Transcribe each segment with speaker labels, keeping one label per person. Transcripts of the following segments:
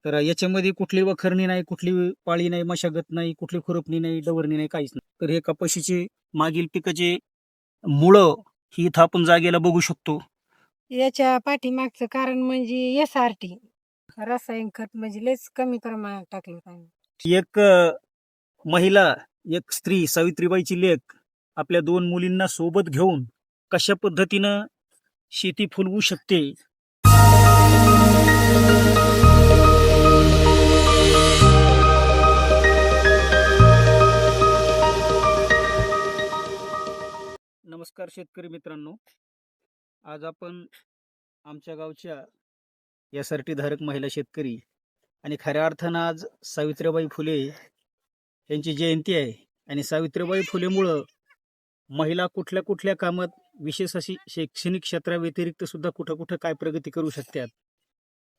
Speaker 1: तर याच्यामध्ये कुठली वखरणी नाही, कुठली पाळी नाही, मशागत नाही, कुठली खुरपणी नाही, डवरणी नाही, काहीच नाही. तर हे कपाशीचे मागील पिकाचे मुळं ही इथं आपण जागेला बघू शकतो.
Speaker 2: याच्या पाठीमागचं कारण म्हणजे SRT रासायनिक खत म्हणजे लयच कमी प्रमाणात टाकलं पाहिजे.
Speaker 1: एक महिला, एक स्त्री, सावित्रीबाईची लेक आपल्या 2 मुलींना सोबत घेऊन कशा पद्धतीनं शेती फुलवू शकते. नमस्कार शेतकरी मित्रांनो, आज आपण आमच्या गावच्या SRT धारक महिला शेतकरी आणि खऱ्या अर्थानं आज सावित्रीबाई फुले यांची जयंती आहे. आणि सावित्रीबाई फुलेमुळं महिला कुठल्या कुठल्या कामात, विशेष अशी शैक्षणिक क्षेत्राव्यतिरिक्त सुद्धा कुठं कुठं काय प्रगती करू शकतात,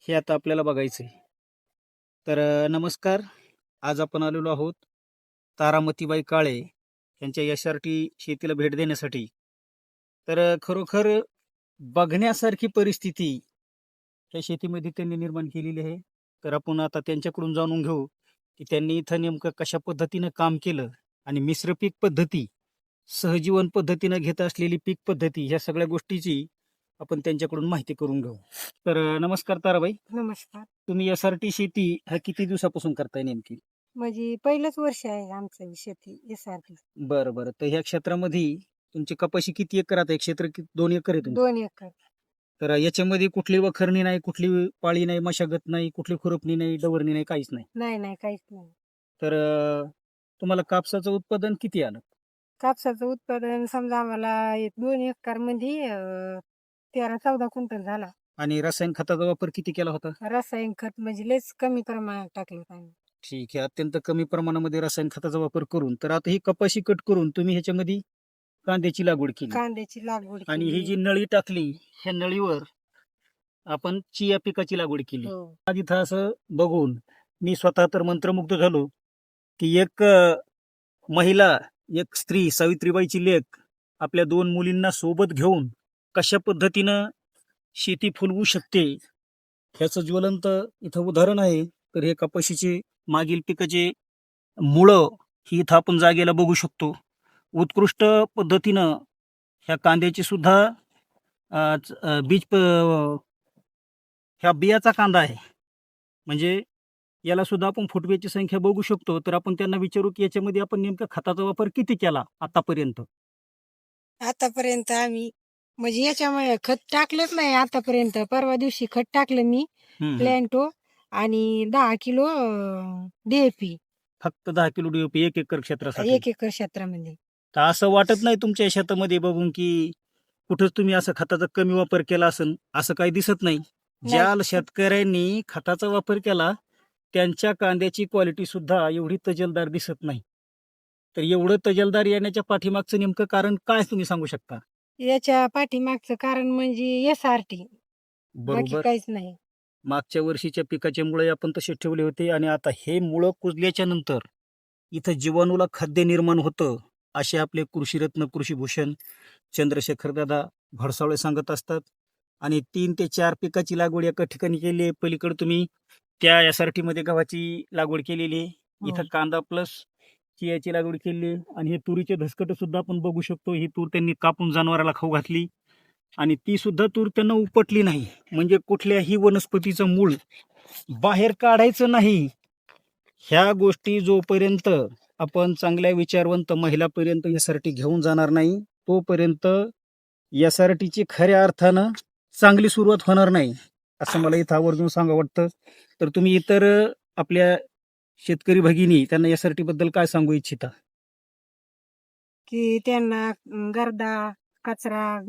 Speaker 1: हे आता आपल्याला बघायचं आहे. तर नमस्कार, आज आपण आलेलो आहोत तारामतीबाई काळे यांच्या SRT शेतीला भेट देण्यासाठी. तर खरोखर बघण्यासारखी परिस्थिती त्या शेतीमध्ये त्यांनी निर्माण केलेली आहे. तर आपण आता त्यांच्याकडून जाणून घेऊ की त्यांनी इथं नेमकं कशा पद्धतीनं काम केलं आणि मिश्र पीक पद्धती, सहजीवन पद्धतीनं घेत असलेली पीक पद्धती, ह्या सगळ्या गोष्टीची आपण त्यांच्याकडून माहिती करून घेऊ. तर नमस्कार ताराबाई,
Speaker 2: नमस्कार.
Speaker 1: तुम्ही SRT शेती हा किती दिवसापासून करताय नेमकी?
Speaker 2: म्हणजे पहिलंच वर्ष आहे आमचं ही शेती SRT.
Speaker 1: बरं बरं. तर ह्या क्षेत्रामध्ये तुमची कपाशी किती एकरात आहे? क्षेत्र 2 एकर आहे तुमचं.
Speaker 2: 2 एकर.
Speaker 1: तर याच्यामध्ये कुठली वखरणी नाही, कुठली पाळी नाही, मशागत नाही, कुठली खुरपणी नाही, डवरणी नाही, काहीच नाही.
Speaker 2: नाही काहीच नाही.
Speaker 1: तर तुम्हाला कापसाचं उत्पादन किती आलं?
Speaker 2: कापसाचं उत्पादन समजा आम्हाला 2 एकर मध्ये 13-14 क्विंटल झाला.
Speaker 1: आणि रासायनिक खताचा वापर किती केला होता?
Speaker 2: रासायनिक खत म्हणजे लयच कमी प्रमाणात टाकलं पाहिजे.
Speaker 1: ठीक आहे. अत्यंत कमी प्रमाणामध्ये रासायनिक खताचा वापर करून, तर आता ही कपाशी कट करून तुम्ही ह्याच्यामध्ये कांद्याची लागवड केली.
Speaker 2: कांद्याची लागवड
Speaker 1: आणि ही
Speaker 2: केली.
Speaker 1: जी नळी टाकली, ह्या नळीवर आपण चिया पिकाची लागवड केली.
Speaker 2: हो.
Speaker 1: आज इथं असं बघून मी स्वतः तर मंत्रमुग्ध झालो की एक महिला, एक स्त्री, सावित्रीबाईची लेक आपल्या 2 मुलींना सोबत घेऊन कशा पद्धतीनं शेती फुलवू शकते, ह्याचं ज्वलंत इथं उदाहरण आहे. तर हे कपाशीचे मागील पिकाचे मुळं ही इथं आपण जागेला बघू शकतो. उत्कृष्ट पद्धतीनं ह्या कांद्याची सुद्धा बीज ह्या बियाचा कांदा आहे. म्हणजे याला सुद्धा आपण फुटव्याची संख्या बघू शकतो. तर आपण त्यांना विचारू की याच्यामध्ये आपण नेमका खताचा वापर किती केला आतापर्यंत?
Speaker 2: आतापर्यंत आम्ही म्हणजे याच्यामुळे खत टाकलंच नाही आतापर्यंत. परवा दिवशी खत टाकलं मी प्लॅन्टो आणि 10 किलो DAP
Speaker 1: फक्त 10 किलो DAP 1 एकर क्षेत्रासाठी.
Speaker 2: 1 एकर क्षेत्रामध्ये.
Speaker 1: तर असं वाटत नाही तुमच्या शेतामध्ये बघून की कुठंच तुम्ही असं खताचा कमी वापर केला असेल, असं काही दिसत नाही. ज्या शेतकऱ्यांनी खताचा वापर केला त्यांच्या कांद्याची क्वालिटी सुद्धा एवढी तजेलदार दिसत नाही. तर एवढं तजेलदार येण्याच्या पाठीमागचं नेमकं कारण काय तुम्ही सांगू शकता?
Speaker 2: याच्या पाठीमागचं कारण म्हणजे SRT, बाकी
Speaker 1: बरोबर.
Speaker 2: काहीच नाही.
Speaker 1: मागच्या वर्षीच्या पिकाचे मुळे आपण तसे ठेवले होते आणि आता हे मुळं कुजल्याच्या नंतर इथं जीवाणूला खाद्य निर्माण होतं, असे आपले कृषीरत्न, कृषीभूषण चंद्रशेखरदादा भडसावळे सांगत असतात. आणि 3 ते 4 पिकाची लागवड एका ठिकाणी केली आहे. पलीकडे तुम्ही त्या SRT मध्ये गव्हाची लागवड केलेली आहे. इथं कांदा प्लस चियाची लागवड केली आहे. आणि हे तुरीचे धसकट सुद्धा आपण बघू शकतो. ही तूर त्यांनी कापून जनावराला खाऊ घातली आणि ती सुद्धा तूर त्यांना उपटली नाही. म्हणजे कुठल्याही वनस्पतीचं मूळ बाहेर काढायचं नाही. ह्या गोष्टी जोपर्यंत आपण चांगल्या विचारवंत महिलापर्यंत SRT घेऊन जाणार नाही, तोपर्यंत SRTची खऱ्या अर्थानं चांगली सुरुवात होणार नाही, असं मला इथं आवर्जून सांगावं वाटतं. तर तुम्ही इतर आपल्या शेतकरी भगिनी त्यांना SRT बद्दल काय सांगू इच्छिता?
Speaker 2: की त्यांना गर्दा, कचरा,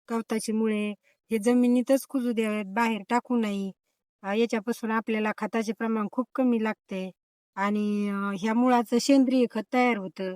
Speaker 2: गवताची मुळे हे जमिनीतच कुजू द्यावेत, बाहेर टाकू नये. याच्यापासून आपल्याला खताचे प्रमाण खूप कमी लागते आणि ह्या मुळाचं सेंद्रिय खत तयार होतं.